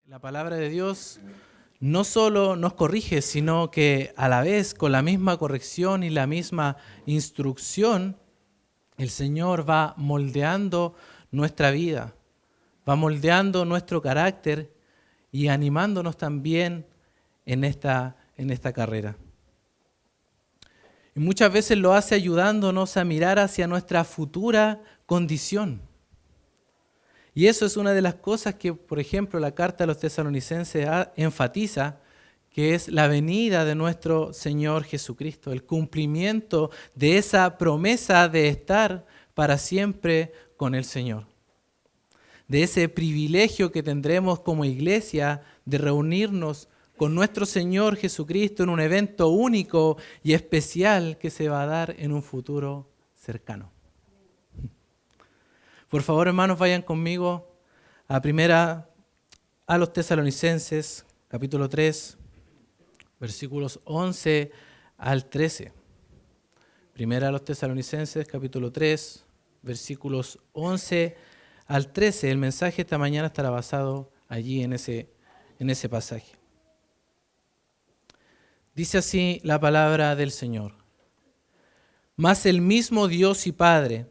La palabra de Dios no solo nos corrige, sino que a la vez, con la misma corrección y la misma instrucción, el Señor va moldeando nuestra vida, va moldeando nuestro carácter y animándonos también en esta carrera. Y muchas veces lo hace ayudándonos a mirar hacia nuestra futura condición. Y eso es una de las cosas que, por ejemplo, la carta a los tesalonicenses enfatiza, que es la venida de nuestro Señor Jesucristo, el cumplimiento de esa promesa de estar para siempre con el Señor. De ese privilegio que tendremos como iglesia de reunirnos con nuestro Señor Jesucristo en un evento único y especial que se va a dar en un futuro cercano. Por favor, hermanos, vayan conmigo a los tesalonicenses, capítulo 3, versículos 11 al 13. Primera a los tesalonicenses, capítulo 3, versículos 11 al 13. El mensaje esta mañana estará basado allí en ese pasaje. Dice así la palabra del Señor. Mas el mismo Dios y Padre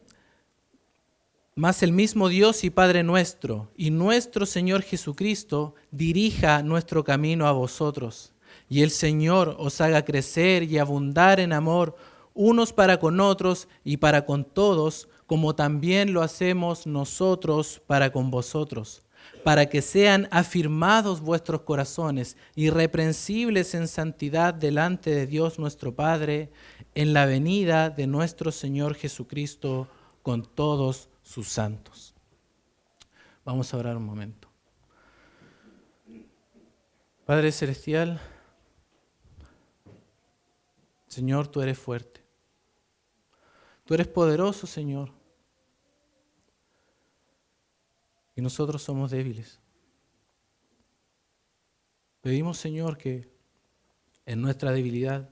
nuestro y nuestro Señor Jesucristo dirija nuestro camino a vosotros, y el Señor os haga crecer y abundar en amor unos para con otros y para con todos, como también lo hacemos nosotros para con vosotros, para que sean afirmados vuestros corazones, irreprensibles en santidad delante de Dios nuestro Padre, en la venida de nuestro Señor Jesucristo con todos sus santos. Vamos a orar un momento. Padre Celestial, Señor, tú eres fuerte. Tú eres poderoso, Señor. Y nosotros somos débiles. Pedimos, Señor, que en nuestra debilidad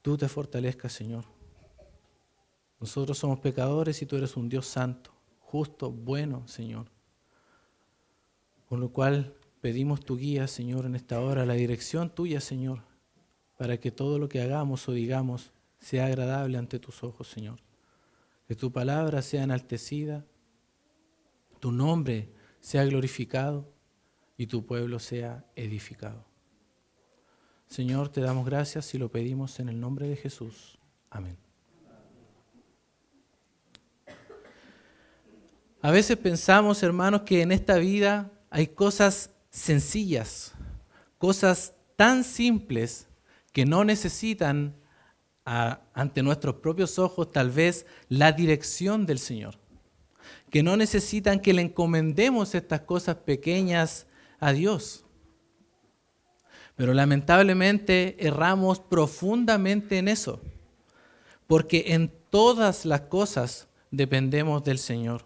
tú te fortalezcas, Señor. Nosotros somos pecadores y tú eres un Dios santo, justo, bueno, Señor. Con lo cual pedimos tu guía, Señor, en esta hora, la dirección tuya, Señor, para que todo lo que hagamos o digamos sea agradable ante tus ojos, Señor. Que tu palabra sea enaltecida, tu nombre sea glorificado y tu pueblo sea edificado. Señor, te damos gracias y lo pedimos en el nombre de Jesús. Amén. A veces pensamos, hermanos, que en esta vida hay cosas sencillas, cosas tan simples que no necesitan ante nuestros propios ojos tal vez la dirección del Señor, que no necesitan que le encomendemos estas cosas pequeñas a Dios. Pero lamentablemente erramos profundamente en eso, porque en todas las cosas dependemos del Señor.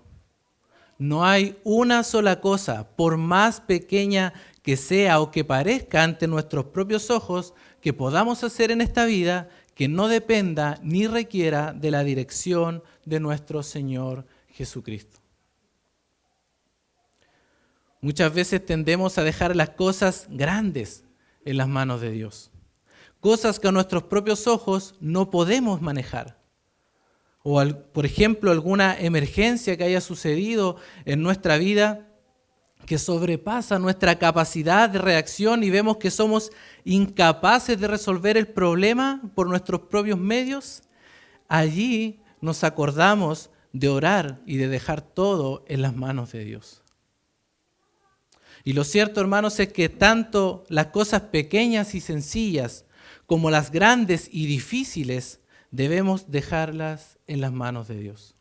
No hay una sola cosa, por más pequeña que sea o que parezca ante nuestros propios ojos, que podamos hacer en esta vida que no dependa ni requiera de la dirección de nuestro Señor Jesucristo. Muchas veces tendemos a dejar las cosas grandes en las manos de Dios, cosas que a nuestros propios ojos no podemos manejar. O, por ejemplo, alguna emergencia que haya sucedido en nuestra vida que sobrepasa nuestra capacidad de reacción y vemos que somos incapaces de resolver el problema por nuestros propios medios, allí nos acordamos de orar y de dejar todo en las manos de Dios. Y lo cierto, hermanos, es que tanto las cosas pequeñas y sencillas como las grandes y difíciles debemos dejarlas en las manos de Dios.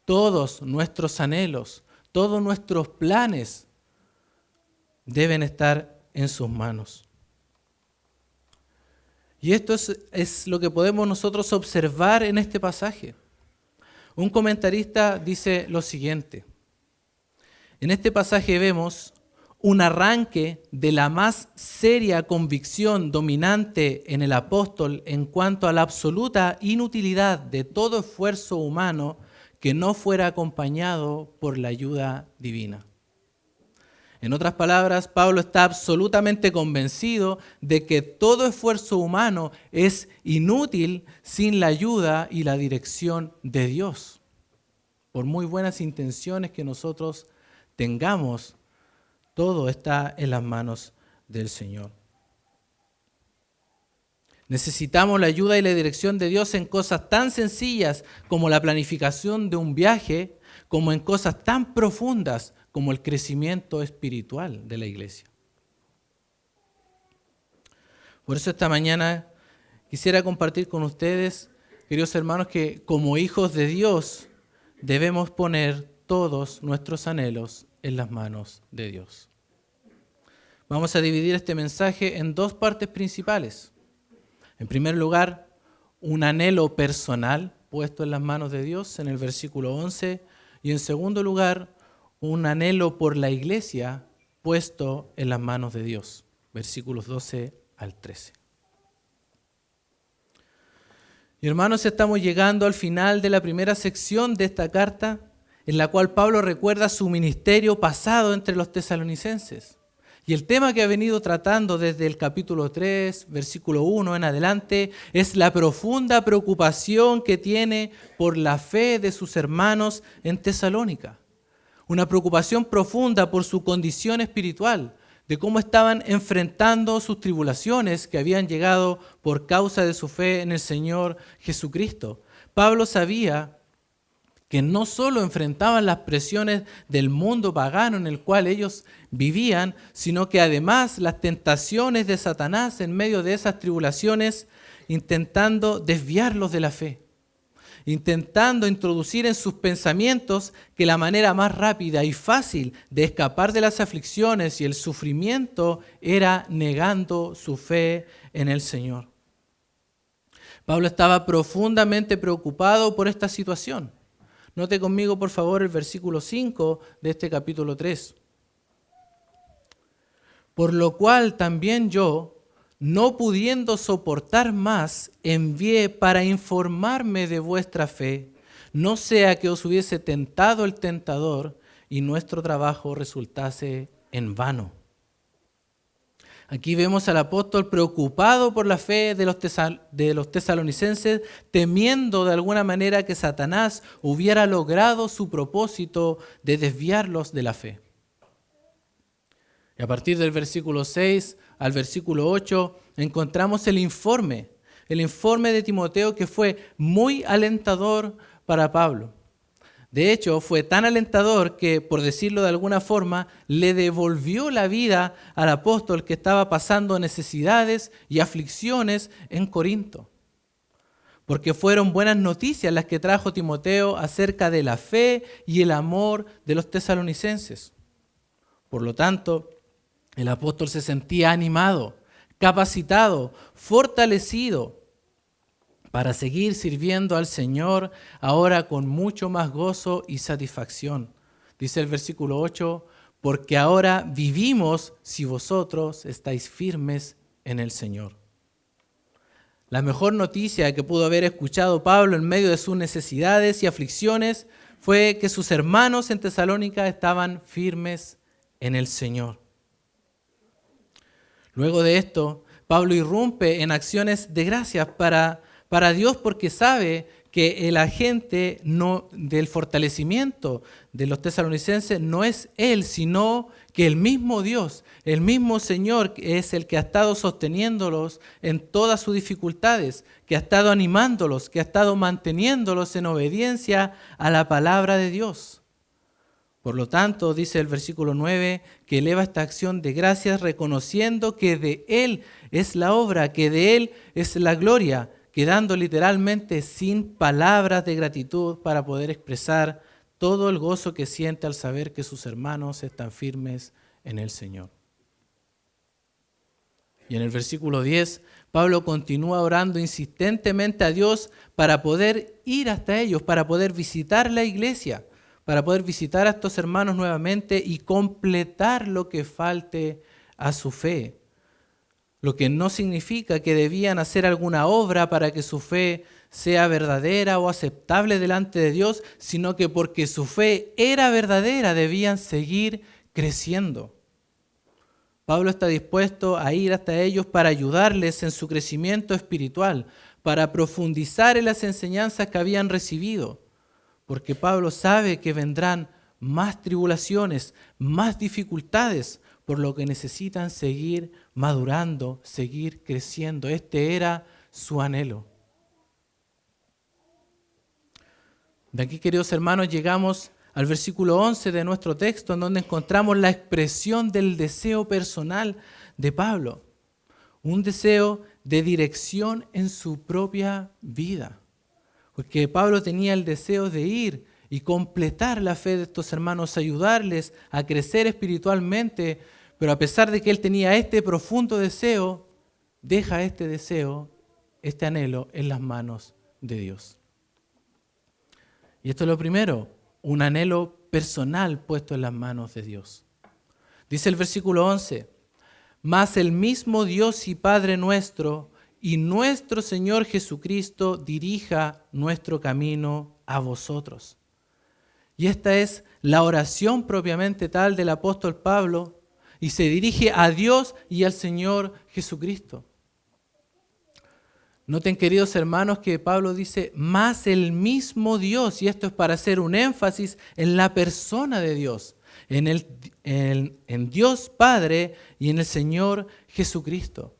Todos nuestros anhelos, todos nuestros planes deben estar en sus manos. Y esto es lo que podemos nosotros observar en este pasaje. Un comentarista dice lo siguiente. En este pasaje vemos un arranque de la más seria convicción dominante en el apóstol en cuanto a la absoluta inutilidad de todo esfuerzo humano que no fuera acompañado por la ayuda divina. En otras palabras, Pablo está absolutamente convencido de que todo esfuerzo humano es inútil sin la ayuda y la dirección de Dios. Por muy buenas intenciones que nosotros tengamos, todo está en las manos del Señor. Necesitamos la ayuda y la dirección de Dios en cosas tan sencillas como la planificación de un viaje, como en cosas tan profundas como el crecimiento espiritual de la iglesia. Por eso esta mañana quisiera compartir con ustedes, queridos hermanos, que como hijos de Dios debemos poner todos nuestros anhelos en las manos de Dios. Vamos a dividir este mensaje en dos partes principales. En primer lugar, un anhelo personal puesto en las manos de Dios en el versículo 11, y en segundo lugar, un anhelo por la iglesia puesto en las manos de Dios, versículos 12 al 13. Y hermanos, estamos llegando al final de la primera sección de esta carta, en la cual Pablo recuerda su ministerio pasado entre los tesalonicenses. Y el tema que ha venido tratando desde el capítulo 3, versículo 1 en adelante, es la profunda preocupación que tiene por la fe de sus hermanos en Tesalónica. Una preocupación profunda por su condición espiritual, de cómo estaban enfrentando sus tribulaciones que habían llegado por causa de su fe en el Señor Jesucristo. Pablo sabía que no solo enfrentaban las presiones del mundo pagano en el cual ellos vivían, sino que además las tentaciones de Satanás en medio de esas tribulaciones, intentando desviarlos de la fe, intentando introducir en sus pensamientos que la manera más rápida y fácil de escapar de las aflicciones y el sufrimiento era negando su fe en el Señor. Pablo estaba profundamente preocupado por esta situación. Note conmigo, por favor, el versículo 5 de este capítulo 3. Por lo cual también yo, no pudiendo soportar más, envié para informarme de vuestra fe, no sea que os hubiese tentado el tentador y nuestro trabajo resultase en vano. Aquí vemos al apóstol preocupado por la fe de los tesalonicenses, temiendo de alguna manera que Satanás hubiera logrado su propósito de desviarlos de la fe. Y a partir del versículo 6 al versículo 8 encontramos el informe de Timoteo, que fue muy alentador para Pablo. De hecho, fue tan alentador que, por decirlo de alguna forma, le devolvió la vida al apóstol que estaba pasando necesidades y aflicciones en Corinto. Porque fueron buenas noticias las que trajo Timoteo acerca de la fe y el amor de los tesalonicenses. Por lo tanto, el apóstol se sentía animado, capacitado, fortalecido para seguir sirviendo al Señor ahora con mucho más gozo y satisfacción. Dice el versículo 8, porque ahora vivimos si vosotros estáis firmes en el Señor. La mejor noticia que pudo haber escuchado Pablo en medio de sus necesidades y aflicciones fue que sus hermanos en Tesalónica estaban firmes en el Señor. Luego de esto, Pablo irrumpe en acciones de gracias para Dios, porque sabe que el agente del fortalecimiento de los tesalonicenses no es él, sino que el mismo Dios, el mismo Señor, es el que ha estado sosteniéndolos en todas sus dificultades, que ha estado animándolos, que ha estado manteniéndolos en obediencia a la palabra de Dios. Por lo tanto, dice el versículo 9, que eleva esta acción de gracias reconociendo que de Él es la obra, que de Él es la gloria, quedando literalmente sin palabras de gratitud para poder expresar todo el gozo que siente al saber que sus hermanos están firmes en el Señor. Y en el versículo 10, Pablo continúa orando insistentemente a Dios para poder ir hasta ellos, para poder visitar la iglesia, para poder visitar a estos hermanos nuevamente y completar lo que falte a su fe. Lo que no significa que debían hacer alguna obra para que su fe sea verdadera o aceptable delante de Dios, sino que porque su fe era verdadera debían seguir creciendo. Pablo está dispuesto a ir hasta ellos para ayudarles en su crecimiento espiritual, para profundizar en las enseñanzas que habían recibido, porque Pablo sabe que vendrán más tribulaciones, más dificultades, por lo que necesitan seguir madurando, seguir creciendo. Este era su anhelo. De aquí, queridos hermanos, llegamos al versículo 11 de nuestro texto, en donde encontramos la expresión del deseo personal de Pablo. Un deseo de dirección en su propia vida. Porque Pablo tenía el deseo de ir y completar la fe de estos hermanos, ayudarles a crecer espiritualmente, pero a pesar de que él tenía este profundo deseo, deja este deseo, este anhelo en las manos de Dios. Y esto es lo primero, un anhelo personal puesto en las manos de Dios. Dice el versículo 11, mas el mismo Dios y Padre nuestro y nuestro Señor Jesucristo dirija nuestro camino a vosotros. Y esta es la oración propiamente tal del apóstol Pablo, y se dirige a Dios y al Señor Jesucristo. Noten, queridos hermanos, que Pablo dice, más el mismo Dios, y esto es para hacer un énfasis en la persona de Dios, en Dios Padre y en el Señor Jesucristo.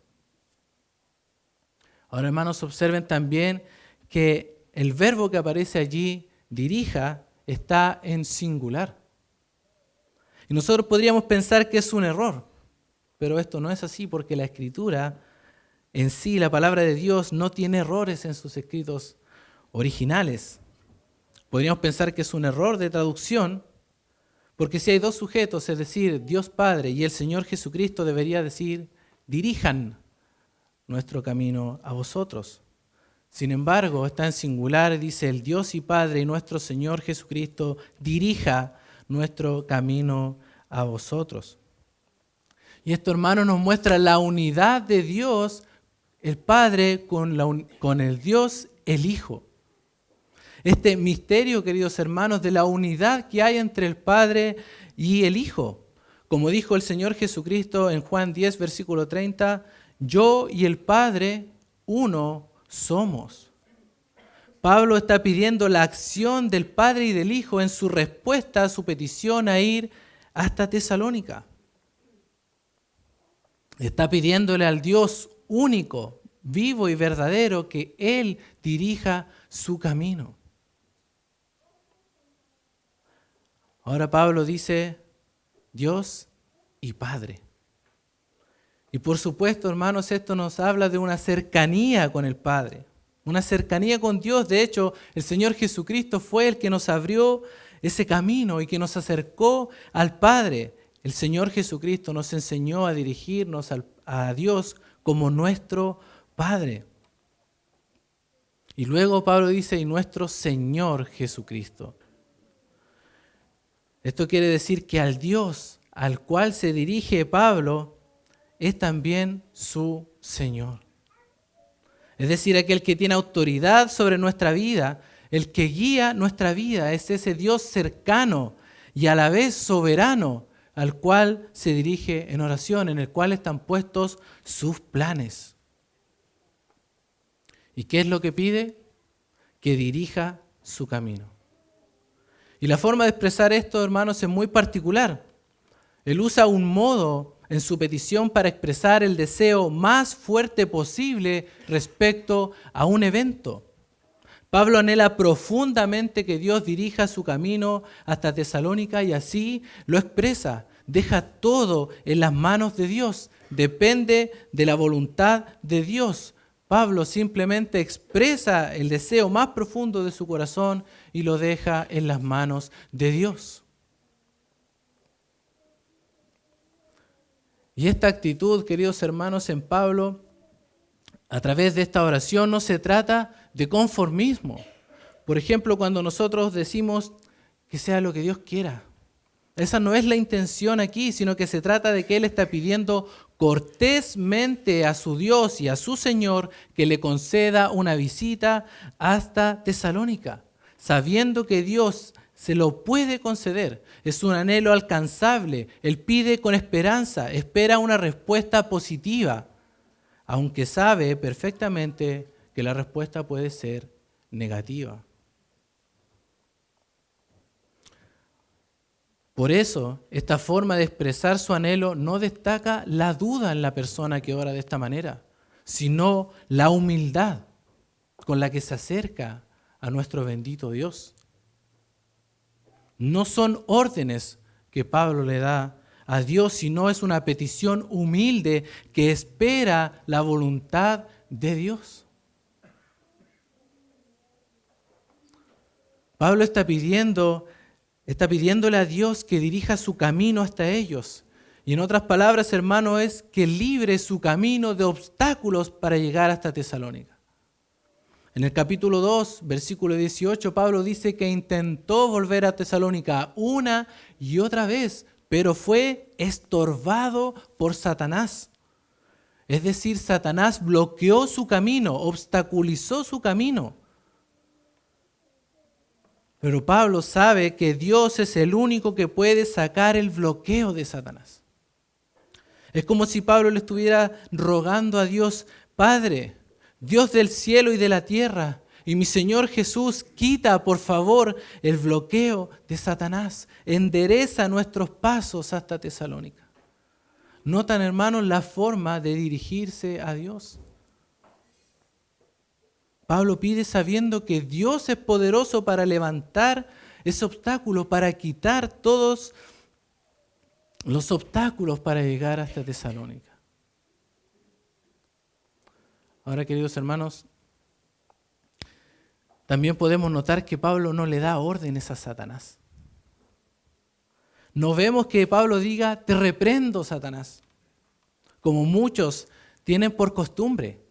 Ahora, hermanos, observen también que el verbo que aparece allí, dirija, está en singular. Y nosotros podríamos pensar que es un error, pero esto no es así, porque la Escritura en sí, la palabra de Dios, no tiene errores en sus escritos originales. Podríamos pensar que es un error de traducción, porque si hay dos sujetos, es decir, Dios Padre y el Señor Jesucristo, debería decir, dirijan nuestro camino a vosotros. Sin embargo, está en singular, dice el Dios y Padre y nuestro Señor Jesucristo, dirija nuestro camino a vosotros. Y esto, hermano, nos muestra la unidad de Dios, el Padre, con el Dios, el Hijo. Este misterio, queridos hermanos, de la unidad que hay entre el Padre y el Hijo. Como dijo el Señor Jesucristo en Juan 10, versículo 30, yo y el Padre, uno somos. Pablo está pidiendo la acción del Padre y del Hijo en su respuesta a su petición a ir hasta Tesalónica. Está pidiéndole al Dios único, vivo y verdadero, que Él dirija su camino. Ahora Pablo dice Dios y Padre. Y por supuesto, hermanos, esto nos habla de una cercanía con el Padre, una cercanía con Dios. De hecho, el Señor Jesucristo fue el que nos abrió ese camino y que nos acercó al Padre. El Señor Jesucristo nos enseñó a dirigirnos a Dios como nuestro Padre. Y luego Pablo dice, y nuestro Señor Jesucristo. Esto quiere decir que al Dios al cual se dirige Pablo es también su Señor. Es decir, aquel que tiene autoridad sobre nuestra vida, el que guía nuestra vida, es ese Dios cercano y a la vez soberano al cual se dirige en oración, en el cual están puestos sus planes. ¿Y qué es lo que pide? Que dirija su camino. Y la forma de expresar esto, hermanos, es muy particular. Él usa un modo en su petición para expresar el deseo más fuerte posible respecto a un evento. Pablo anhela profundamente que Dios dirija su camino hasta Tesalónica y así lo expresa. Deja todo en las manos de Dios. Depende de la voluntad de Dios. Pablo simplemente expresa el deseo más profundo de su corazón y lo deja en las manos de Dios. Y esta actitud, queridos hermanos, en Pablo, a través de esta oración, no se trata de conformismo. Por ejemplo, cuando nosotros decimos que sea lo que Dios quiera. Esa no es la intención aquí, sino que se trata de que Él está pidiendo cortésmente a su Dios y a su Señor que le conceda una visita hasta Tesalónica, sabiendo que Dios se lo puede conceder. Es un anhelo alcanzable. Él pide con esperanza, espera una respuesta positiva, aunque sabe perfectamente que la respuesta puede ser negativa. Por eso, esta forma de expresar su anhelo no destaca la duda en la persona que ora de esta manera, sino la humildad con la que se acerca a nuestro bendito Dios. No son órdenes que Pablo le da a Dios, sino es una petición humilde que espera la voluntad de Dios. Pablo está pidiéndole a Dios que dirija su camino hasta ellos. Y en otras palabras, hermano, es que libre su camino de obstáculos para llegar hasta Tesalónica. En el capítulo 2, versículo 18, Pablo dice que intentó volver a Tesalónica una y otra vez, pero fue estorbado por Satanás. Es decir, Satanás bloqueó su camino, obstaculizó su camino. Pero Pablo sabe que Dios es el único que puede sacar el bloqueo de Satanás. Es como si Pablo le estuviera rogando a Dios: Padre, Dios del cielo y de la tierra, y mi Señor Jesús, quita por favor el bloqueo de Satanás. Endereza nuestros pasos hasta Tesalónica. ¿Notan, hermanos, la forma de dirigirse a Dios? Pablo pide sabiendo que Dios es poderoso para levantar ese obstáculo, para quitar todos los obstáculos para llegar hasta Tesalónica. Ahora, queridos hermanos, también podemos notar que Pablo no le da órdenes a Satanás. No vemos que Pablo diga: te reprendo, Satanás, como muchos tienen por costumbre.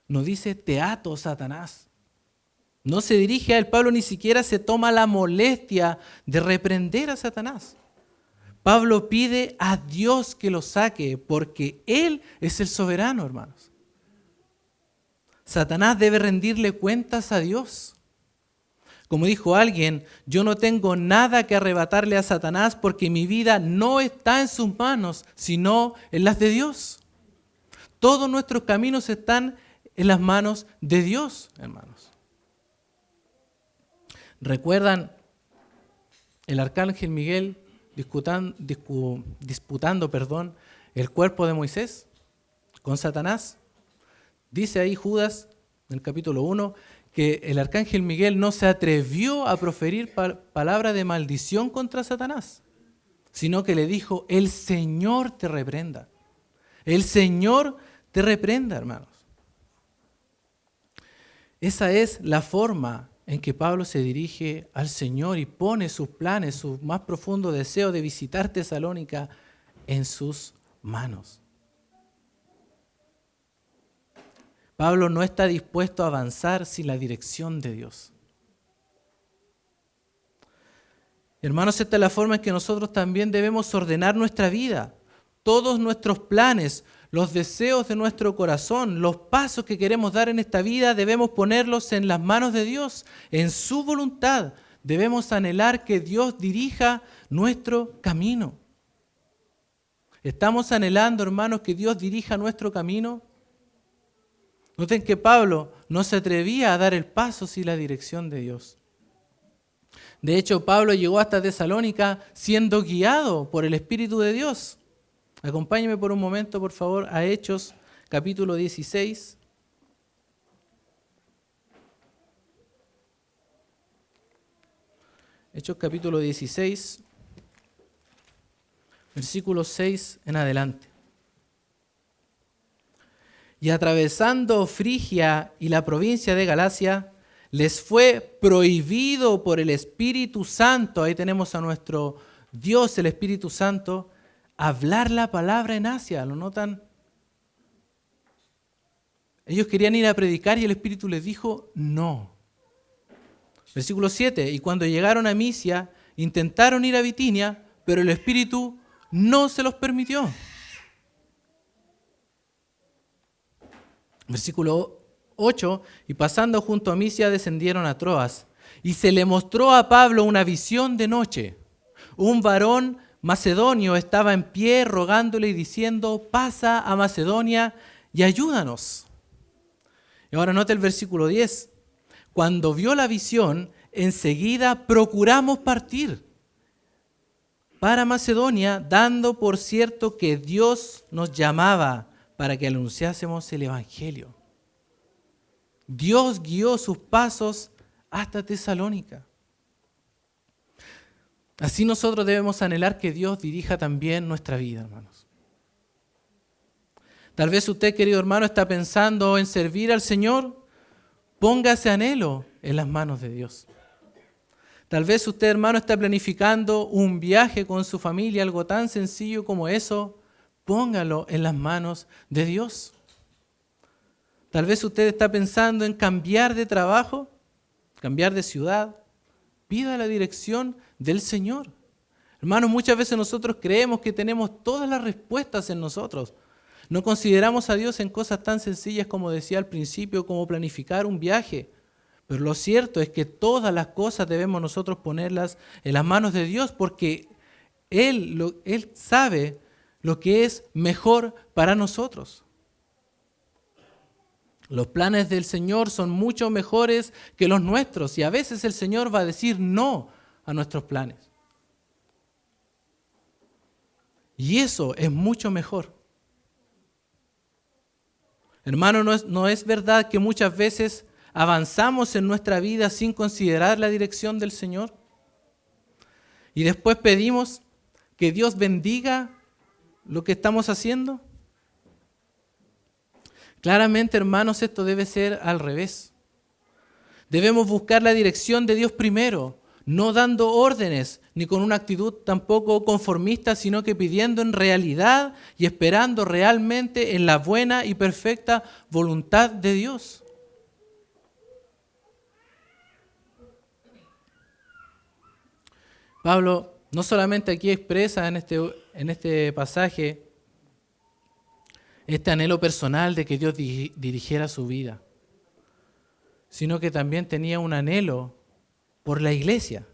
No dice: te ato, Satanás. No se dirige a él. Pablo ni siquiera se toma la molestia de reprender a Satanás. Pablo pide a Dios que lo saque porque Él es el soberano, hermanos. Satanás debe rendirle cuentas a Dios. Como dijo alguien: yo no tengo nada que arrebatarle a Satanás porque mi vida no está en sus manos, sino en las de Dios. Todos nuestros caminos están en las manos de Dios, hermanos. ¿Recuerdan el arcángel Miguel disputando el cuerpo de Moisés con Satanás? Dice ahí Judas, en el capítulo 1, que el arcángel Miguel no se atrevió a proferir palabra de maldición contra Satanás, sino que le dijo: el Señor te reprenda. El Señor te reprenda, hermanos. Esa es la forma en que Pablo se dirige al Señor y pone sus planes, su más profundo deseo de visitar Tesalónica en sus manos. Pablo no está dispuesto a avanzar sin la dirección de Dios. Hermanos, esta es la forma en que nosotros también debemos ordenar nuestra vida. Todos nuestros planes, los deseos de nuestro corazón, los pasos que queremos dar en esta vida, debemos ponerlos en las manos de Dios, en su voluntad. Debemos anhelar que Dios dirija nuestro camino. ¿Estamos anhelando, hermanos, que Dios dirija nuestro camino? Noten que Pablo no se atrevía a dar el paso sin la dirección de Dios. De hecho, Pablo llegó hasta Tesalónica siendo guiado por el Espíritu de Dios. Acompáñenme por un momento, por favor, a Hechos, capítulo 16. Hechos, capítulo 16, versículo 6 en adelante. Y atravesando Frigia y la provincia de Galacia, les fue prohibido por el Espíritu Santo, ahí tenemos a nuestro Dios, el Espíritu Santo, hablar la palabra en Asia. ¿Lo notan? Ellos querían ir a predicar y el Espíritu les dijo no. Versículo 7, y cuando llegaron a Misia, intentaron ir a Bitinia, pero el Espíritu no se los permitió. Versículo 8, y pasando junto a Misia descendieron a Troas. y se le mostró a Pablo una visión de noche. Un varón macedonio estaba en pie rogándole y diciendo, pasa a Macedonia y ayúdanos. Y ahora nota el versículo 10. Cuando vio la visión, enseguida procuramos partir para Macedonia, dando por cierto que Dios nos llamaba para que anunciásemos el Evangelio. Dios guió sus pasos hasta Tesalónica. Así nosotros debemos anhelar que Dios dirija también nuestra vida, hermanos. Tal vez usted, querido hermano, está pensando en servir al Señor. Ponga ese anhelo en las manos de Dios. Tal vez usted, hermano, está planificando un viaje con su familia, algo tan sencillo como eso. Póngalo en las manos de Dios. Tal vez usted está pensando en cambiar de trabajo, cambiar de ciudad. Pida la dirección del Señor. Hermanos, muchas veces nosotros creemos que tenemos todas las respuestas en nosotros. No consideramos a Dios en cosas tan sencillas como decía al principio, como planificar un viaje. Pero lo cierto es que todas las cosas debemos nosotros ponerlas en las manos de Dios porque Él sabe lo que es mejor para nosotros. Los planes del Señor son mucho mejores que los nuestros y a veces el Señor va a decir no a nuestros planes. Y eso es mucho mejor. Hermano, ¿no es verdad que muchas veces avanzamos en nuestra vida sin considerar la dirección del Señor? Y después pedimos que Dios bendiga lo que estamos haciendo. Claramente, hermanos, esto debe ser al revés. Debemos buscar la dirección de Dios primero, no dando órdenes, ni con una actitud tampoco conformista, sino que pidiendo en realidad y esperando realmente en la buena y perfecta voluntad de Dios. Pablo no solamente aquí expresa en este pasaje este anhelo personal de que Dios dirigiera su vida, sino que también tenía un anhelo por la iglesia.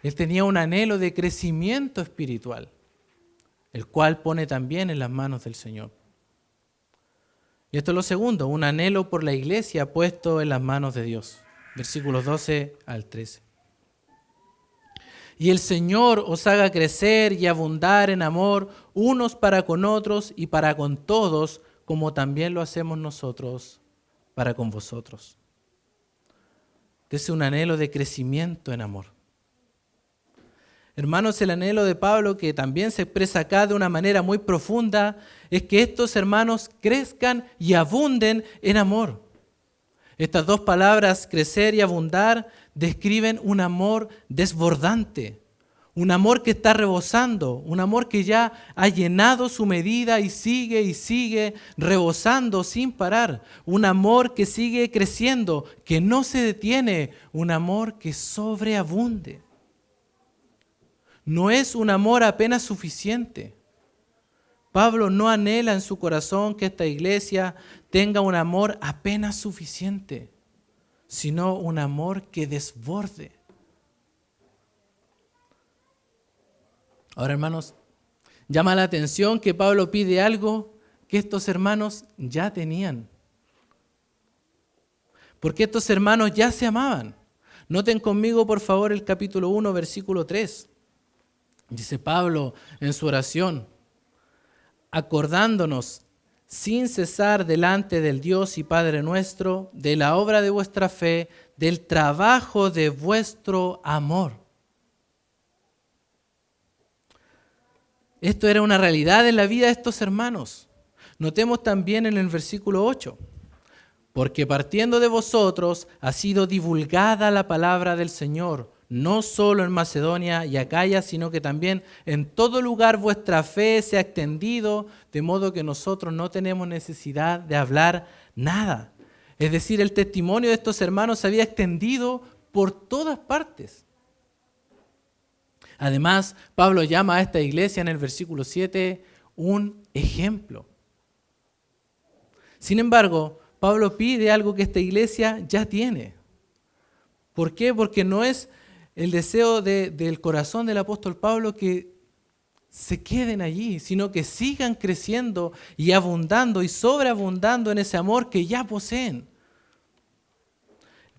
Él tenía un anhelo de crecimiento espiritual, el cual pone también en las manos del Señor. Y esto es lo segundo, un anhelo por la iglesia puesto en las manos de Dios. Versículos 12 al 13. Y el Señor os haga crecer y abundar en amor unos para con otros y para con todos, como también lo hacemos nosotros para con vosotros. Es un anhelo de crecimiento en amor. Hermanos, el anhelo de Pablo, que también se expresa acá de una manera muy profunda, es que estos hermanos crezcan y abunden en amor. Estas dos palabras, crecer y abundar, describen un amor desbordante, un amor que está rebosando, un amor que ya ha llenado su medida y sigue rebosando sin parar, un amor que sigue creciendo, que no se detiene, un amor que sobreabunde. No es un amor apenas suficiente. Pablo no anhela en su corazón que esta iglesia tenga un amor apenas suficiente, sino un amor que desborde. Ahora, hermanos, llama la atención que Pablo pide algo que estos hermanos ya tenían. Porque estos hermanos ya se amaban. Noten conmigo, por favor, el capítulo 1, versículo 3. Dice Pablo en su oración, acordándonos sin cesar delante del Dios y Padre nuestro, de la obra de vuestra fe, del trabajo de vuestro amor. Esto era una realidad en la vida de estos hermanos. Notemos también en el versículo 8, porque partiendo de vosotros ha sido divulgada la palabra del Señor, no solo en Macedonia y Acaya, sino que también en todo lugar vuestra fe se ha extendido, de modo que nosotros no tenemos necesidad de hablar nada. Es decir, el testimonio de estos hermanos se había extendido por todas partes. Además, Pablo llama a esta iglesia en el versículo 7 un ejemplo. Sin embargo, Pablo pide algo que esta iglesia ya tiene. ¿Por qué? Porque no es el deseo del corazón del apóstol Pablo que se queden allí, sino que sigan creciendo y abundando y sobreabundando en ese amor que ya poseen.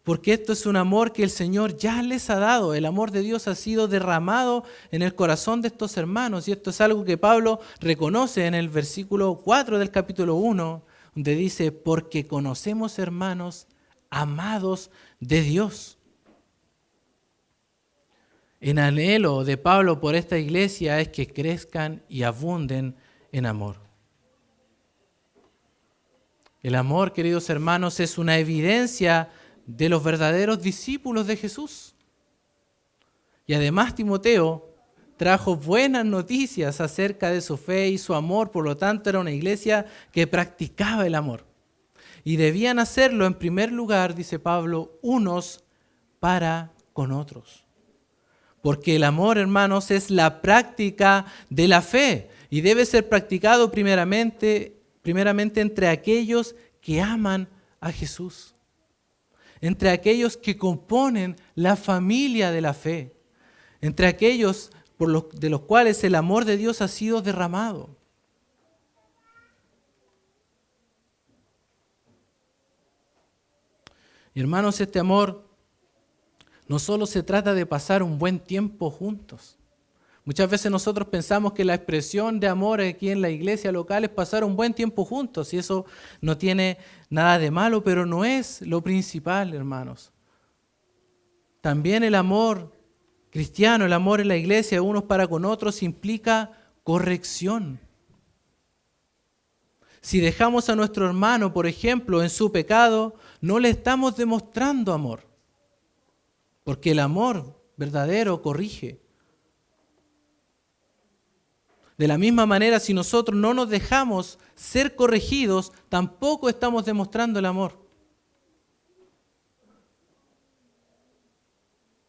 Porque esto es un amor que el Señor ya les ha dado. El amor de Dios ha sido derramado en el corazón de estos hermanos. Y esto es algo que Pablo reconoce en el versículo 4 del capítulo 1, donde dice, porque conocemos, hermanos, amados de Dios. El anhelo de Pablo por esta iglesia es que crezcan y abunden en amor. El amor, queridos hermanos, es una evidencia de los verdaderos discípulos de Jesús. Y además Timoteo trajo buenas noticias acerca de su fe y su amor, por lo tanto era una iglesia que practicaba el amor. Y debían hacerlo en primer lugar, dice Pablo, unos para con otros. Porque el amor, hermanos, es la práctica de la fe y debe ser practicado primeramente entre aquellos que aman a Jesús. Entre aquellos que componen la familia de la fe, entre aquellos de los cuales el amor de Dios ha sido derramado. Y hermanos, este amor no solo se trata de pasar un buen tiempo juntos. Muchas veces nosotros pensamos que la expresión de amor aquí en la iglesia local es pasar un buen tiempo juntos, y eso no tiene nada de malo, pero no es lo principal, hermanos. También el amor cristiano, el amor en la iglesia, unos para con otros, implica corrección. Si dejamos a nuestro hermano, por ejemplo, en su pecado, no le estamos demostrando amor, porque el amor verdadero corrige. De la misma manera, si nosotros no nos dejamos ser corregidos, tampoco estamos demostrando el amor.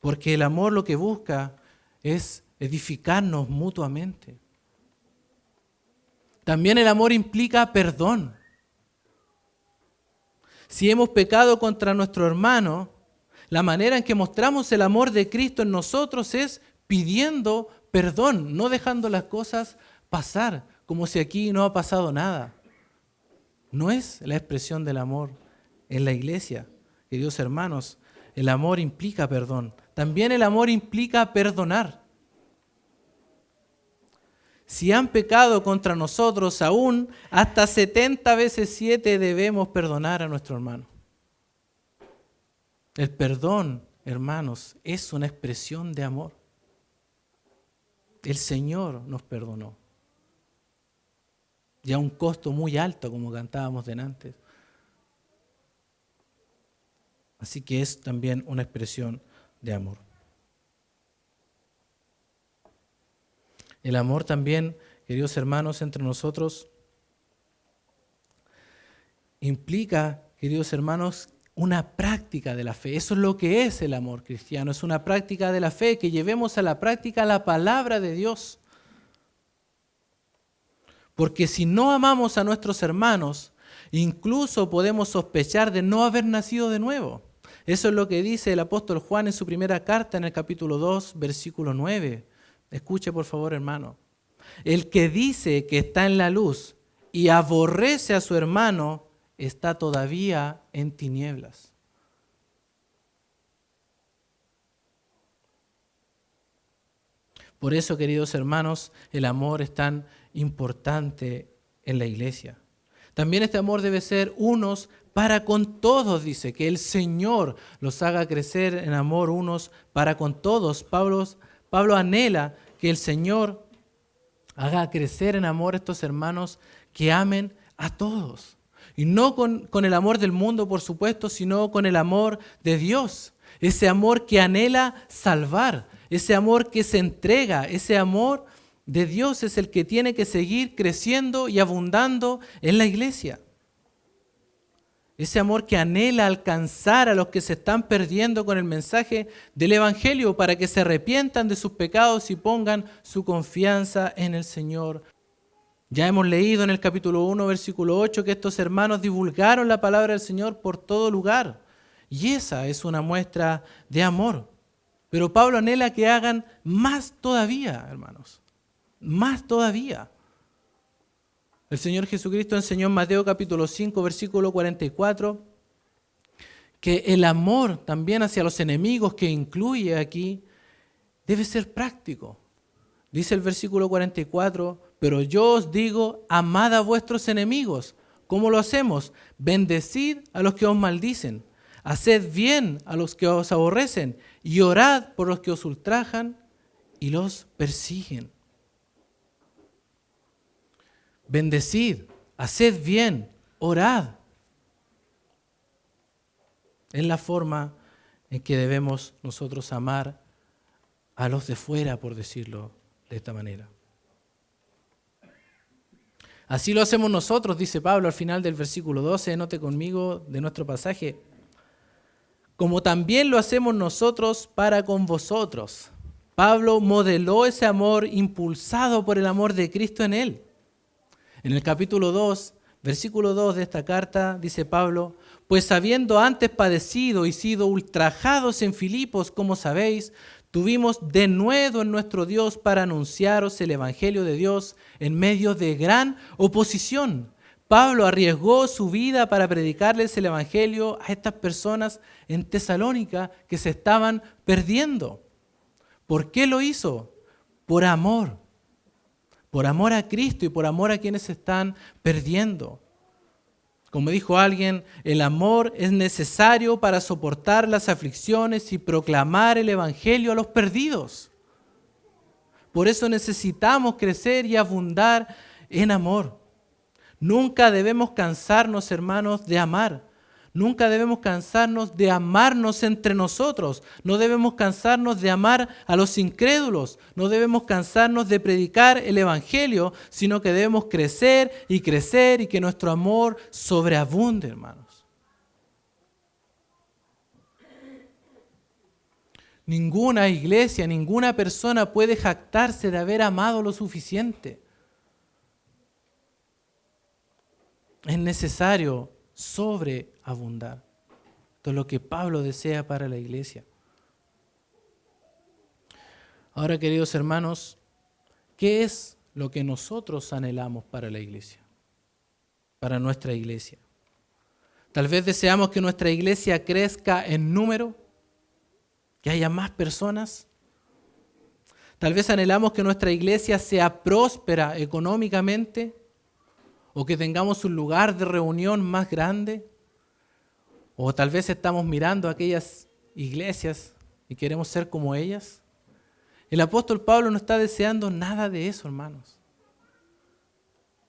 Porque el amor lo que busca es edificarnos mutuamente. También el amor implica perdón. Si hemos pecado contra nuestro hermano, la manera en que mostramos el amor de Cristo en nosotros es pidiendo perdón, no dejando las cosas pasar como si aquí no ha pasado nada. No es la expresión del amor en la iglesia, queridos hermanos. El amor implica perdón. También el amor implica perdonar. Si han pecado contra nosotros, aún hasta 70 veces 7 debemos perdonar a nuestro hermano. El perdón, hermanos, es una expresión de amor. El Señor nos perdonó. Y a un costo muy alto, como cantábamos delante. Así que es también una expresión de amor. El amor también, queridos hermanos, entre nosotros implica, queridos hermanos, una práctica de la fe. Eso es lo que es el amor cristiano. Es una práctica de la fe, que llevemos a la práctica la palabra de Dios. Porque si no amamos a nuestros hermanos, incluso podemos sospechar de no haber nacido de nuevo. Eso es lo que dice el apóstol Juan en su primera carta, en el capítulo 2, versículo 9. Escuche, por favor, hermano. El que dice que está en la luz y aborrece a su hermano, está todavía en tinieblas. Por eso, queridos hermanos, el amor es tan importante en la iglesia. También este amor debe ser unos para con todos, dice, que el Señor los haga crecer en amor unos para con todos. Pablo anhela que el Señor haga crecer en amor a estos hermanos que amen a todos. Y no con el amor del mundo, por supuesto, sino con el amor de Dios. Ese amor que anhela salvar, ese amor que se entrega, ese amor de Dios es el que tiene que seguir creciendo y abundando en la iglesia. Ese amor que anhela alcanzar a los que se están perdiendo con el mensaje del Evangelio para que se arrepientan de sus pecados y pongan su confianza en el Señor. Ya hemos leído en el capítulo 1, versículo 8, que estos hermanos divulgaron la palabra del Señor por todo lugar. Y esa es una muestra de amor. Pero Pablo anhela que hagan más todavía, hermanos. Más todavía. El Señor Jesucristo enseñó en Mateo capítulo 5, versículo 44, que el amor también hacia los enemigos que incluye aquí debe ser práctico. Dice el versículo 44, pero yo os digo, amad a vuestros enemigos. ¿Cómo lo hacemos? Bendecid a los que os maldicen, haced bien a los que os aborrecen y orad por los que os ultrajan y los persiguen. Bendecid, haced bien, orad. Es la forma en que debemos nosotros amar a los de fuera, por decirlo de esta manera. Así lo hacemos nosotros, dice Pablo al final del versículo 12, note conmigo de nuestro pasaje, como también lo hacemos nosotros para con vosotros. Pablo modeló ese amor impulsado por el amor de Cristo en él. En el capítulo 2, versículo 2 de esta carta, dice Pablo, pues habiendo antes padecido y sido ultrajados en Filipos, como sabéis, tuvimos denuedo en nuestro Dios para anunciaros el Evangelio de Dios en medio de gran oposición. Pablo arriesgó su vida para predicarles el Evangelio a estas personas en Tesalónica que se estaban perdiendo. ¿Por qué lo hizo? Por amor a Cristo y por amor a quienes se están perdiendo. Como dijo alguien, el amor es necesario para soportar las aflicciones y proclamar el Evangelio a los perdidos. Por eso necesitamos crecer y abundar en amor. Nunca debemos cansarnos, hermanos, de amar. Nunca debemos cansarnos de amarnos entre nosotros. No debemos cansarnos de amar a los incrédulos. No debemos cansarnos de predicar el Evangelio, sino que debemos crecer y que nuestro amor sobreabunde, hermanos. Ninguna iglesia, ninguna persona puede jactarse de haber amado lo suficiente. Es necesario sobreabundar. Esto es lo que Pablo desea para la iglesia. Ahora, queridos hermanos, ¿qué es lo que nosotros anhelamos para la iglesia? Para nuestra iglesia. Tal vez deseamos que nuestra iglesia crezca en número, que haya más personas. Tal vez anhelamos que nuestra iglesia sea próspera económicamente, o que tengamos un lugar de reunión más grande, o tal vez estamos mirando a aquellas iglesias y queremos ser como ellas. El apóstol Pablo no está deseando nada de eso, hermanos.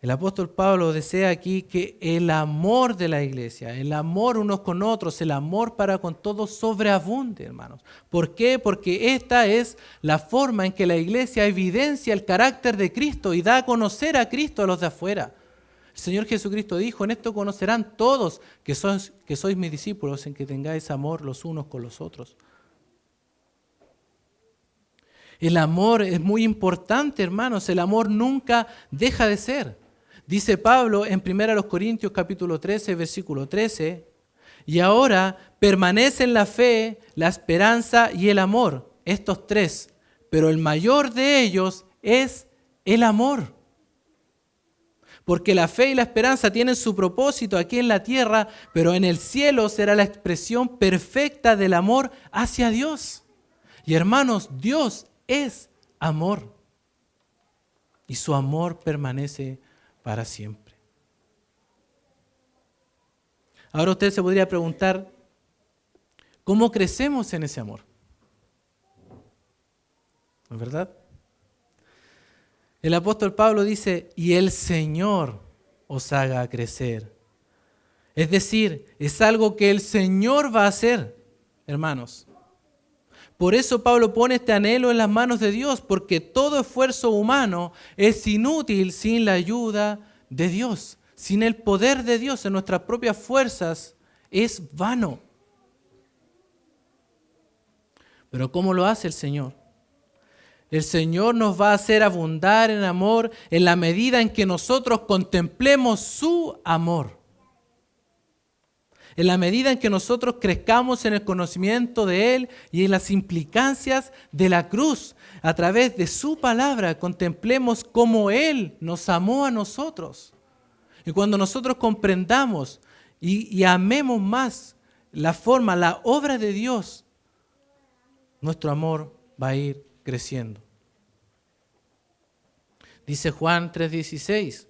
El apóstol Pablo desea aquí que el amor de la iglesia, el amor unos con otros, el amor para con todos sobreabunde, hermanos. ¿Por qué? Porque esta es la forma en que la iglesia evidencia el carácter de Cristo y da a conocer a Cristo a los de afuera. El Señor Jesucristo dijo, en esto conocerán todos que sois mis discípulos, en que tengáis amor los unos con los otros. El amor es muy importante, hermanos. El amor nunca deja de ser. Dice Pablo en 1 Corintios capítulo 13, versículo 13, y ahora permanecen la fe, la esperanza y el amor, estos tres, pero el mayor de ellos es el amor. Porque la fe y la esperanza tienen su propósito aquí en la tierra, pero en el cielo será la expresión perfecta del amor hacia Dios. Y hermanos, Dios es amor. Y su amor permanece para siempre. Ahora usted se podría preguntar, ¿cómo crecemos en ese amor? ¿No es verdad? El apóstol Pablo dice, y el Señor os haga crecer. Es decir, es algo que el Señor va a hacer, hermanos. Por eso Pablo pone este anhelo en las manos de Dios, porque todo esfuerzo humano es inútil sin la ayuda de Dios. Sin el poder de Dios en nuestras propias fuerzas es vano. Pero ¿cómo lo hace el Señor? El Señor nos va a hacer abundar en amor en la medida en que nosotros contemplemos su amor. En la medida en que nosotros crezcamos en el conocimiento de Él y en las implicancias de la cruz, a través de su palabra, contemplemos cómo Él nos amó a nosotros. Y cuando nosotros comprendamos y amemos más la forma, la obra de Dios, nuestro amor va a ir creciendo. Dice Juan 3:16,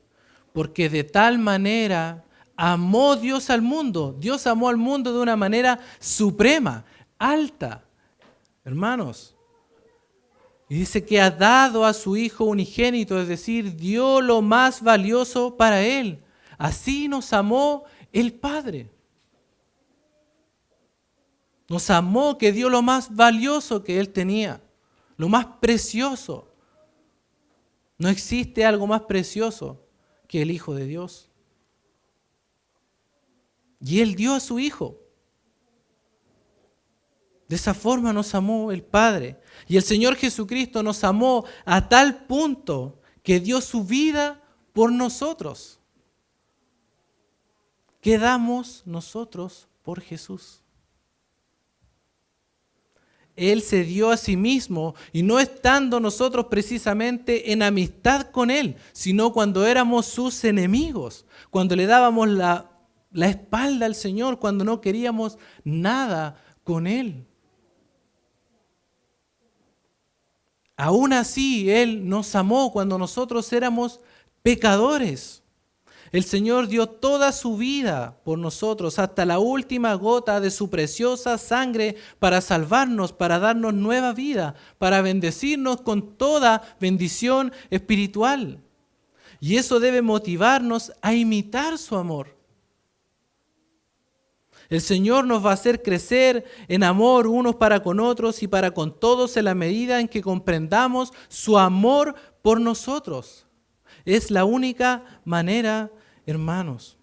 porque de tal manera amó Dios al mundo. Dios amó al mundo de una manera suprema, alta. Hermanos, y dice que ha dado a su Hijo unigénito, es decir, dio lo más valioso para Él. Así nos amó el Padre. Nos amó, que dio lo más valioso que Él tenía, lo más precioso. No existe algo más precioso que el Hijo de Dios. Y Él dio a su Hijo. De esa forma nos amó el Padre. Y el Señor Jesucristo nos amó a tal punto que dio su vida por nosotros. ¿Qué damos nosotros por Jesús? Él se dio a sí mismo, y no estando nosotros precisamente en amistad con Él, sino cuando éramos sus enemigos, cuando le dábamos la espalda al Señor, cuando no queríamos nada con Él. Aún así, Él nos amó cuando nosotros éramos pecadores. El Señor dio toda su vida por nosotros, hasta la última gota de su preciosa sangre, para salvarnos, para darnos nueva vida, para bendecirnos con toda bendición espiritual. Y eso debe motivarnos a imitar su amor. El Señor nos va a hacer crecer en amor unos para con otros y para con todos en la medida en que comprendamos su amor por nosotros. Es la única manera, hermanos.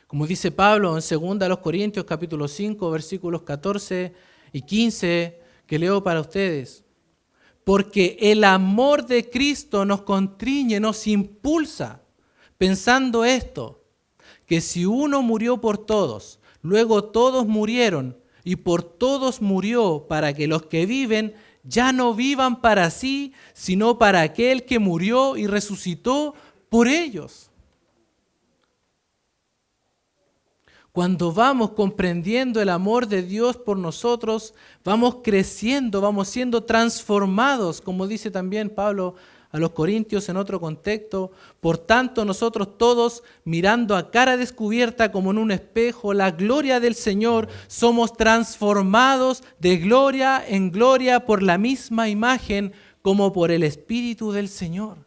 Como dice Pablo en 2 Corintios capítulo 5, versículos 14 y 15, que leo para ustedes. Porque el amor de Cristo nos constriñe, nos impulsa, pensando esto, que si uno murió por todos, luego todos murieron, y por todos murió, para que los que viven ya no vivan para sí, sino para aquel que murió y resucitó por ellos. Cuando vamos comprendiendo el amor de Dios por nosotros, vamos creciendo, vamos siendo transformados, como dice también Pablo a los Corintios en otro contexto. Por tanto, nosotros todos, mirando a cara descubierta como en un espejo la gloria del Señor, somos transformados de gloria en gloria por la misma imagen, como por el Espíritu del Señor.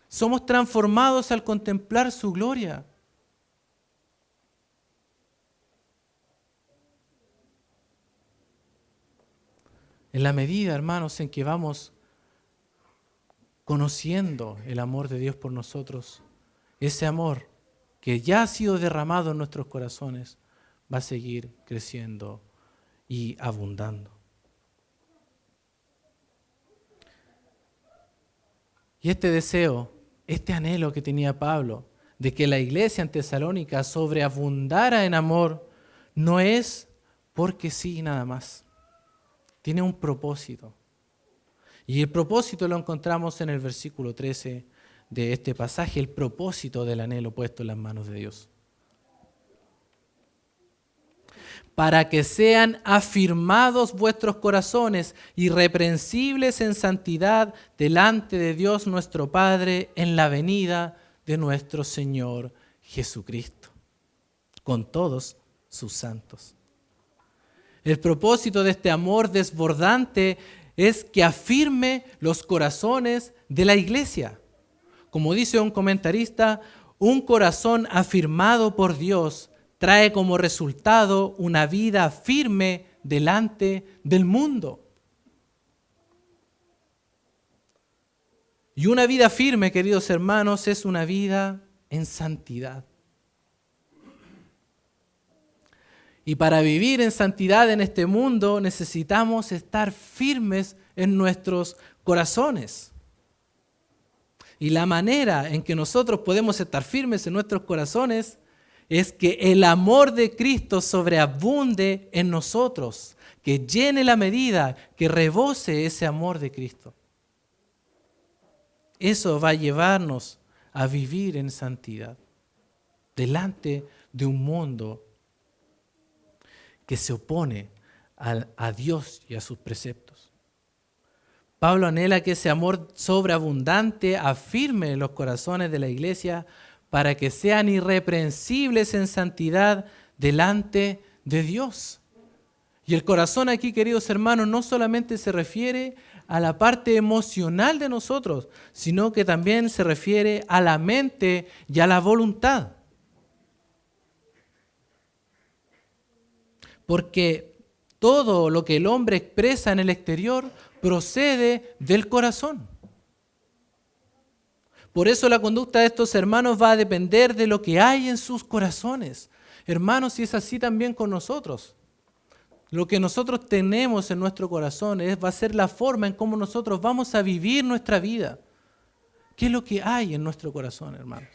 Somos transformados al contemplar su gloria. En la medida, hermanos, en que vamos conociendo el amor de Dios por nosotros, ese amor que ya ha sido derramado en nuestros corazones va a seguir creciendo y abundando. Y este deseo, este anhelo que tenía Pablo de que la iglesia en Tesalónica sobreabundara en amor, no es porque sí nada más. Tiene un propósito. Y el propósito lo encontramos en el versículo 13 de este pasaje, el propósito del anhelo puesto en las manos de Dios. Para que sean afirmados vuestros corazones, irreprensibles en santidad delante de Dios nuestro Padre, en la venida de nuestro Señor Jesucristo, con todos sus santos. El propósito de este amor desbordante es que afirme los corazones de la iglesia. Como dice un comentarista, un corazón afirmado por Dios trae como resultado una vida firme delante del mundo. Y una vida firme, queridos hermanos, es una vida en santidad. Y para vivir en santidad en este mundo necesitamos estar firmes en nuestros corazones. Y la manera en que nosotros podemos estar firmes en nuestros corazones es que el amor de Cristo sobreabunde en nosotros, que llene la medida, que rebose ese amor de Cristo. Eso va a llevarnos a vivir en santidad, delante de un mundo que se opone a Dios y a sus preceptos. Pablo anhela que ese amor sobreabundante afirme en los corazones de la iglesia para que sean irreprensibles en santidad delante de Dios. Y el corazón aquí, queridos hermanos, no solamente se refiere a la parte emocional de nosotros, sino que también se refiere a la mente y a la voluntad. Porque todo lo que el hombre expresa en el exterior procede del corazón. Por eso la conducta de estos hermanos va a depender de lo que hay en sus corazones. Hermanos, y es así también con nosotros. Lo que nosotros tenemos en nuestro corazón va a ser la forma en cómo nosotros vamos a vivir nuestra vida. ¿Qué es lo que hay en nuestro corazón, hermanos?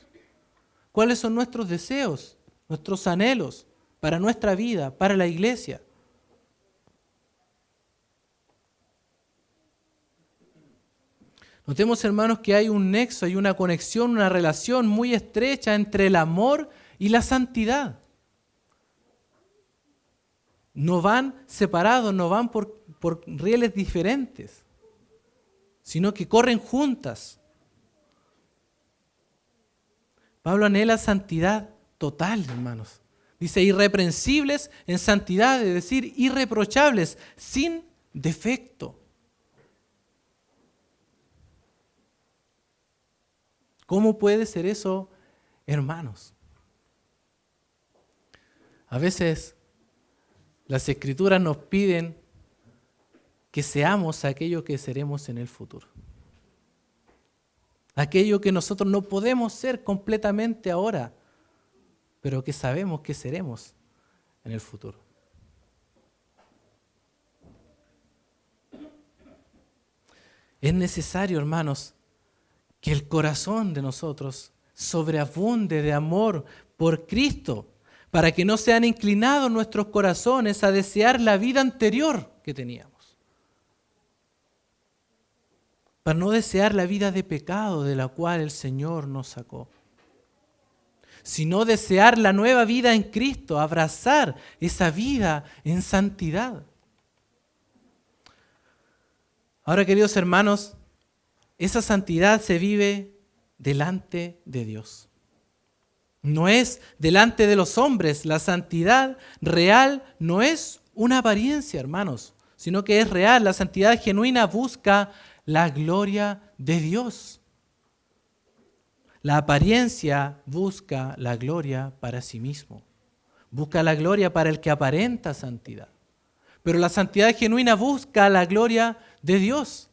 ¿Cuáles son nuestros deseos, nuestros anhelos para nuestra vida, para la iglesia? Notemos, hermanos, que hay un nexo, hay una conexión, una relación muy estrecha entre el amor y la santidad. No van separados, no van por rieles diferentes, sino que corren juntas. Pablo anhela santidad total, hermanos. Dice irreprensibles en santidad, es decir, irreprochables, sin defecto. ¿Cómo puede ser eso, hermanos? A veces las Escrituras nos piden que seamos aquello que seremos en el futuro. Aquello que nosotros no podemos ser completamente ahora, pero que sabemos que seremos en el futuro. Es necesario, hermanos, que el corazón de nosotros sobreabunde de amor por Cristo, para que no sean inclinados nuestros corazones a desear la vida anterior que teníamos. Para no desear la vida de pecado de la cual el Señor nos sacó. Sino desear la nueva vida en Cristo, abrazar esa vida en santidad. Ahora, queridos hermanos, esa santidad se vive delante de Dios. No es delante de los hombres. La santidad real no es una apariencia, hermanos, sino que es real. La santidad genuina busca la gloria de Dios. La apariencia busca la gloria para sí mismo. Busca la gloria para el que aparenta santidad. Pero la santidad genuina busca la gloria de Dios.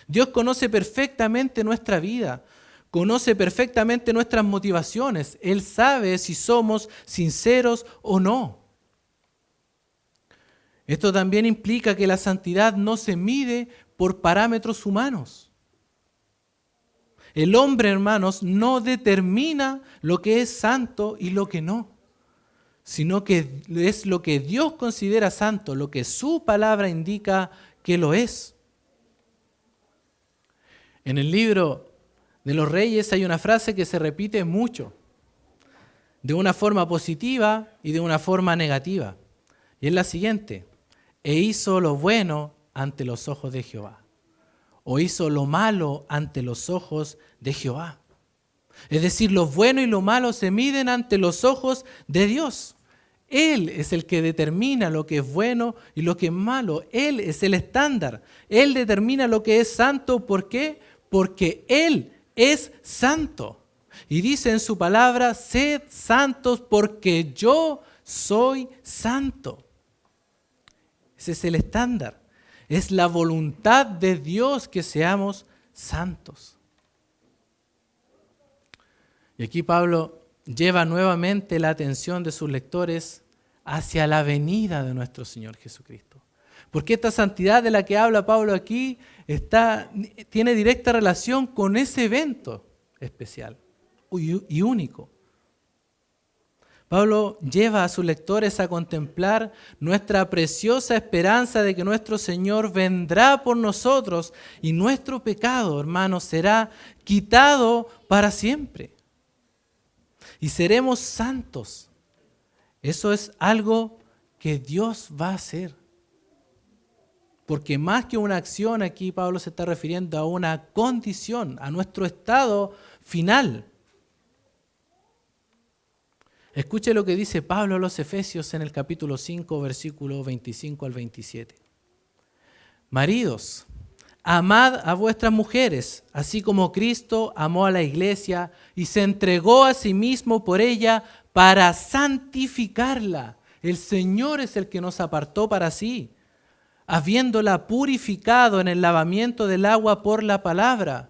Dios conoce perfectamente nuestra vida. Conoce perfectamente nuestras motivaciones. Él sabe si somos sinceros o no. Esto también implica que la santidad no se mide por parámetros humanos. El hombre, hermanos, no determina lo que es santo y lo que no, sino que es lo que Dios considera santo, lo que su palabra indica que lo es. En el libro de los Reyes hay una frase que se repite mucho, de una forma positiva y de una forma negativa. Y es la siguiente: e hizo lo bueno ante los ojos de Jehová, o hizo lo malo ante los ojos de Jehová. Es decir, lo bueno y lo malo se miden ante los ojos de Dios. Él es el que determina lo que es bueno y lo que es malo. Él es el estándar. Él determina lo que es santo. ¿Por qué? Porque Él es santo. Y dice en su palabra: sed santos porque yo soy santo. Ese es el estándar. Es la voluntad de Dios que seamos santos. Y aquí Pablo lleva nuevamente la atención de sus lectores hacia la venida de nuestro Señor Jesucristo. Porque esta santidad de la que habla Pablo aquí tiene directa relación con ese evento especial y único. Pablo lleva a sus lectores a contemplar nuestra preciosa esperanza de que nuestro Señor vendrá por nosotros y nuestro pecado, hermanos, será quitado para siempre. Y seremos santos. Eso es algo que Dios va a hacer. Porque más que una acción, aquí Pablo se está refiriendo a una condición, a nuestro estado final. Escuche lo que dice Pablo a los Efesios en el capítulo 5, versículo 25 al 27. Maridos, amad a vuestras mujeres, así como Cristo amó a la iglesia y se entregó a sí mismo por ella para santificarla. El Señor es el que nos apartó para sí, habiéndola purificado en el lavamiento del agua por la palabra.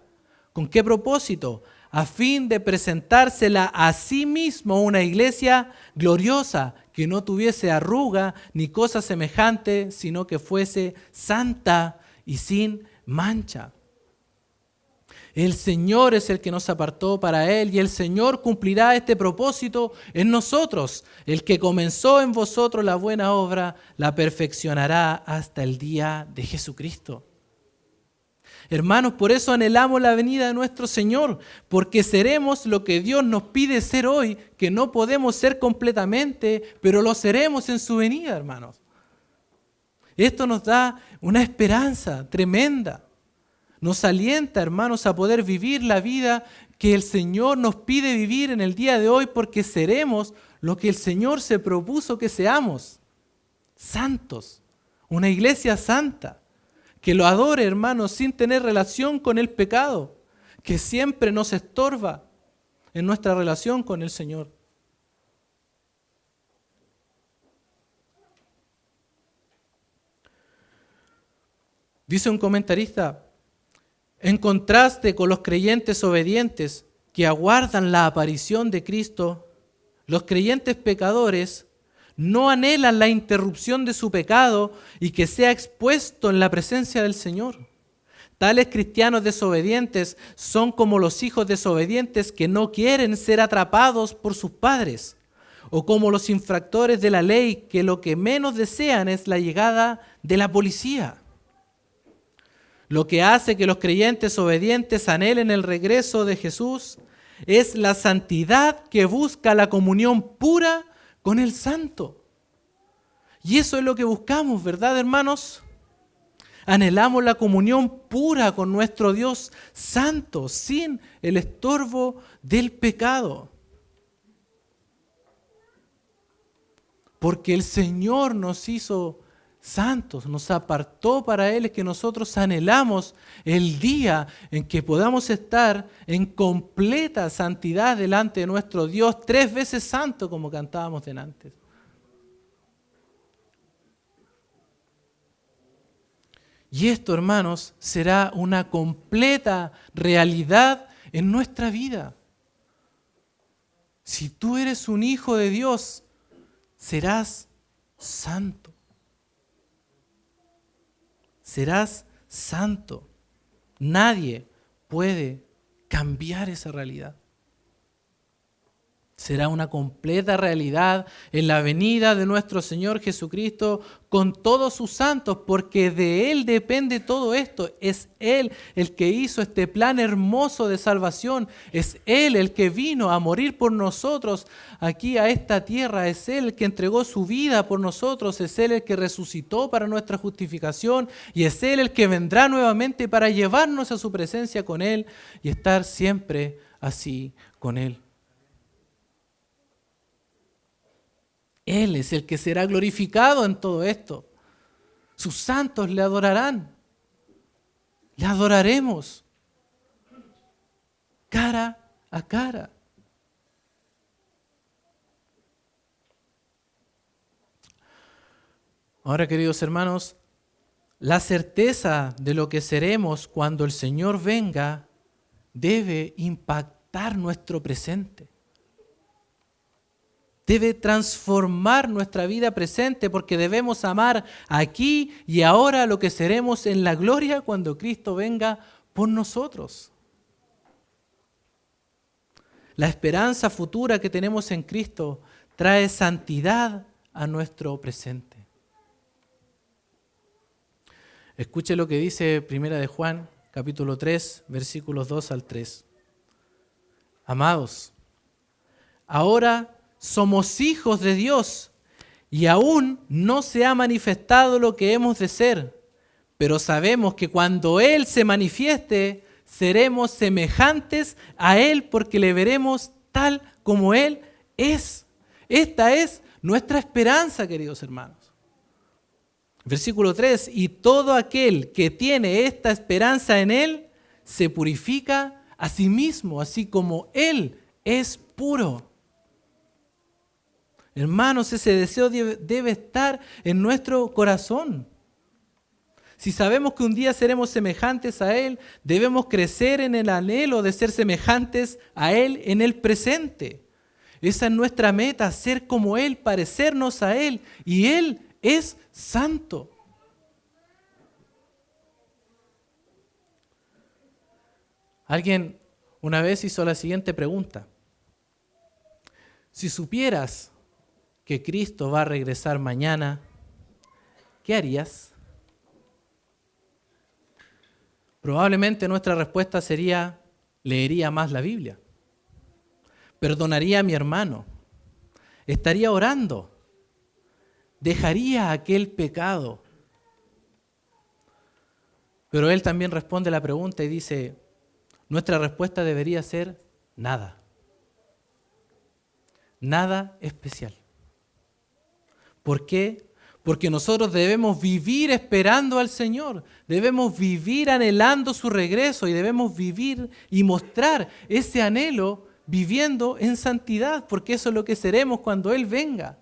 ¿Con qué propósito? A fin de presentársela a sí mismo una iglesia gloriosa, que no tuviese arruga ni cosa semejante, sino que fuese santa y sin mancha. El Señor es el que nos apartó para Él y el Señor cumplirá este propósito en nosotros. El que comenzó en vosotros la buena obra, la perfeccionará hasta el día de Jesucristo. Hermanos, por eso anhelamos la venida de nuestro Señor, porque seremos lo que Dios nos pide ser hoy, que no podemos ser completamente, pero lo seremos en su venida, hermanos. Esto nos da una esperanza tremenda. Nos alienta, hermanos, a poder vivir la vida que el Señor nos pide vivir en el día de hoy, porque seremos lo que el Señor se propuso que seamos. Santos, una iglesia santa, que lo adore, hermanos, sin tener relación con el pecado, que siempre nos estorba en nuestra relación con el Señor. Dice un comentarista, en contraste con los creyentes obedientes que aguardan la aparición de Cristo, los creyentes pecadores no anhelan la interrupción de su pecado y que sea expuesto en la presencia del Señor. Tales cristianos desobedientes son como los hijos desobedientes que no quieren ser atrapados por sus padres, o como los infractores de la ley que lo que menos desean es la llegada de la policía. Lo que hace que los creyentes obedientes anhelen el regreso de Jesús es la santidad que busca la comunión pura con el Santo. Y eso es lo que buscamos, ¿verdad, hermanos? Anhelamos la comunión pura con nuestro Dios Santo, sin el estorbo del pecado. Porque el Señor nos hizo santos, nos apartó para Él, es que nosotros anhelamos el día en que podamos estar en completa santidad delante de nuestro Dios, 3 veces santo, como cantábamos delante. Y esto, hermanos, será una completa realidad en nuestra vida. Si tú eres un hijo de Dios, serás santo. Serás santo. Nadie puede cambiar esa realidad. Será una completa realidad en la venida de nuestro Señor Jesucristo con todos sus santos, porque de Él depende todo esto. Es Él el que hizo este plan hermoso de salvación. Es Él el que vino a morir por nosotros aquí a esta tierra. Es Él el que entregó su vida por nosotros. Es Él el que resucitó para nuestra justificación. Y es Él el que vendrá nuevamente para llevarnos a su presencia con Él y estar siempre así con Él. Él es el que será glorificado en todo esto. Sus santos le adorarán. Le adoraremos. Cara a cara. Ahora, queridos hermanos, la certeza de lo que seremos cuando el Señor venga debe impactar nuestro presente. Debe transformar nuestra vida presente, porque debemos amar aquí y ahora lo que seremos en la gloria cuando Cristo venga por nosotros. La esperanza futura que tenemos en Cristo trae santidad a nuestro presente. Escuche lo que dice Primera de Juan, capítulo 3, versículos 2 al 3. Amados, ahora somos hijos de Dios y aún no se ha manifestado lo que hemos de ser, pero sabemos que cuando Él se manifieste, seremos semejantes a Él porque le veremos tal como Él es. Esta es nuestra esperanza, queridos hermanos. Versículo 3, y todo aquel que tiene esta esperanza en Él, se purifica a sí mismo, así como Él es puro. Hermanos, ese deseo debe estar en nuestro corazón. Si sabemos que un día seremos semejantes a Él, debemos crecer en el anhelo de ser semejantes a Él en el presente. Esa es nuestra meta, ser como Él, parecernos a Él. Y Él es santo. Alguien una vez hizo la siguiente pregunta. Si supieras que Cristo va a regresar mañana, ¿qué harías? Probablemente nuestra respuesta sería, leería más la Biblia, perdonaría a mi hermano, estaría orando, dejaría aquel pecado. Pero él también responde la pregunta y dice, nuestra respuesta debería ser nada. Nada especial. ¿Por qué? Porque nosotros debemos vivir esperando al Señor, debemos vivir anhelando su regreso y debemos vivir y mostrar ese anhelo viviendo en santidad, porque eso es lo que seremos cuando Él venga.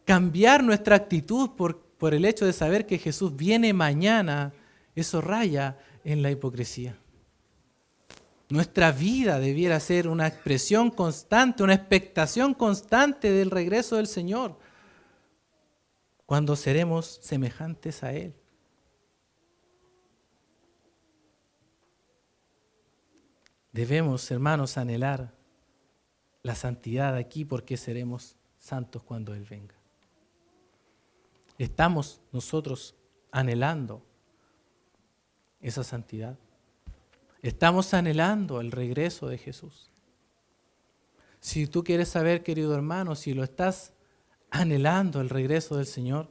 Cambiar nuestra actitud por el hecho de saber que Jesús viene mañana, eso raya en la hipocresía. Nuestra vida debiera ser una expresión constante, una expectación constante del regreso del Señor, cuando seremos semejantes a Él. Debemos, hermanos, anhelar la santidad aquí porque seremos santos cuando Él venga. ¿Estamos nosotros anhelando esa santidad? ¿Estamos anhelando el regreso de Jesús? Si tú quieres saber, querido hermano, si lo estás anhelando el regreso del Señor,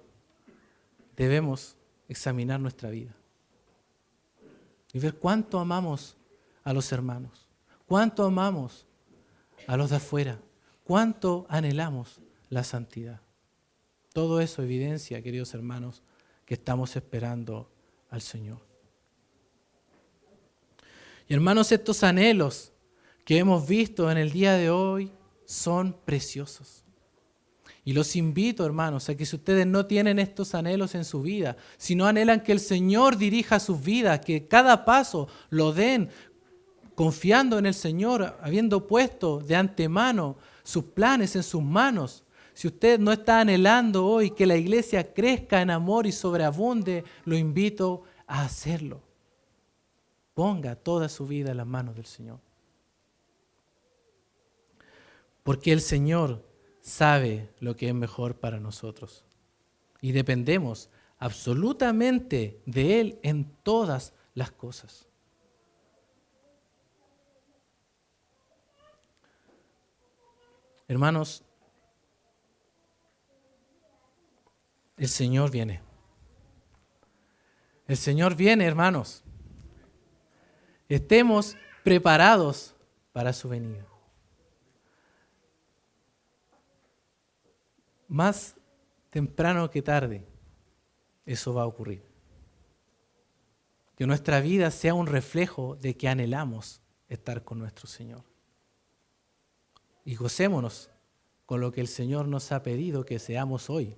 debemos examinar nuestra vida y ver cuánto amamos a los hermanos, cuánto amamos a los de afuera, cuánto anhelamos la santidad. Todo eso evidencia, queridos hermanos, que estamos esperando al Señor. Y hermanos, estos anhelos que hemos visto en el día de hoy son preciosos. Y los invito, hermanos, a que si ustedes no tienen estos anhelos en su vida, si no anhelan que el Señor dirija sus vidas, que cada paso lo den confiando en el Señor, habiendo puesto de antemano sus planes en sus manos. Si usted no está anhelando hoy que la iglesia crezca en amor y sobreabunde, lo invito a hacerlo. Ponga toda su vida en las manos del Señor. Porque el Señor sabe lo que es mejor para nosotros. Y dependemos absolutamente de Él en todas las cosas. Hermanos, el Señor viene. El Señor viene, hermanos. Estemos preparados para su venida. Más temprano que tarde, eso va a ocurrir. Que nuestra vida sea un reflejo de que anhelamos estar con nuestro Señor. Y gocémonos con lo que el Señor nos ha pedido que seamos hoy,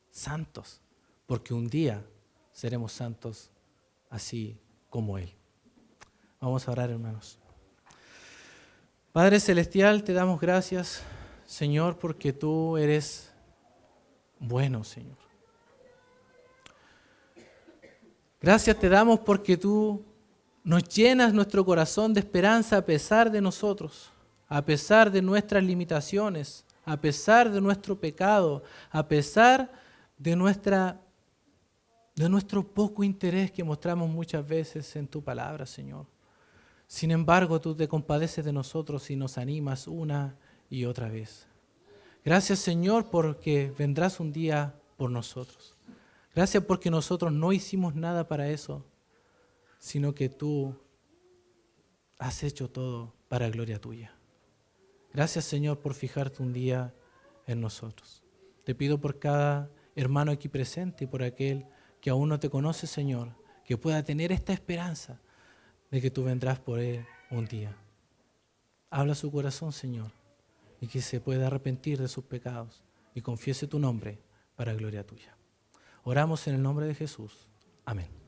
santos, porque un día seremos santos así como Él. Vamos a orar, hermanos. Padre Celestial, te damos gracias, Señor, porque tú eres bueno, Señor. Gracias te damos porque tú nos llenas nuestro corazón de esperanza a pesar de nosotros, a pesar de nuestras limitaciones, a pesar de nuestro pecado, a pesar de nuestro poco interés que mostramos muchas veces en tu palabra, Señor. Sin embargo, tú te compadeces de nosotros y nos animas una y otra vez. Gracias, Señor, porque vendrás un día por nosotros. Gracias porque nosotros no hicimos nada para eso, sino que tú has hecho todo para gloria tuya. Gracias, Señor, por fijarte un día en nosotros. Te pido por cada hermano aquí presente y por aquel que aún no te conoce, Señor, que pueda tener esta esperanza de que tú vendrás por él un día. Habla a su corazón, Señor, y que se pueda arrepentir de sus pecados y confiese tu nombre para gloria tuya. Oramos en el nombre de Jesús. Amén.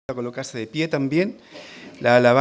A colocarse de pie también. La alabanza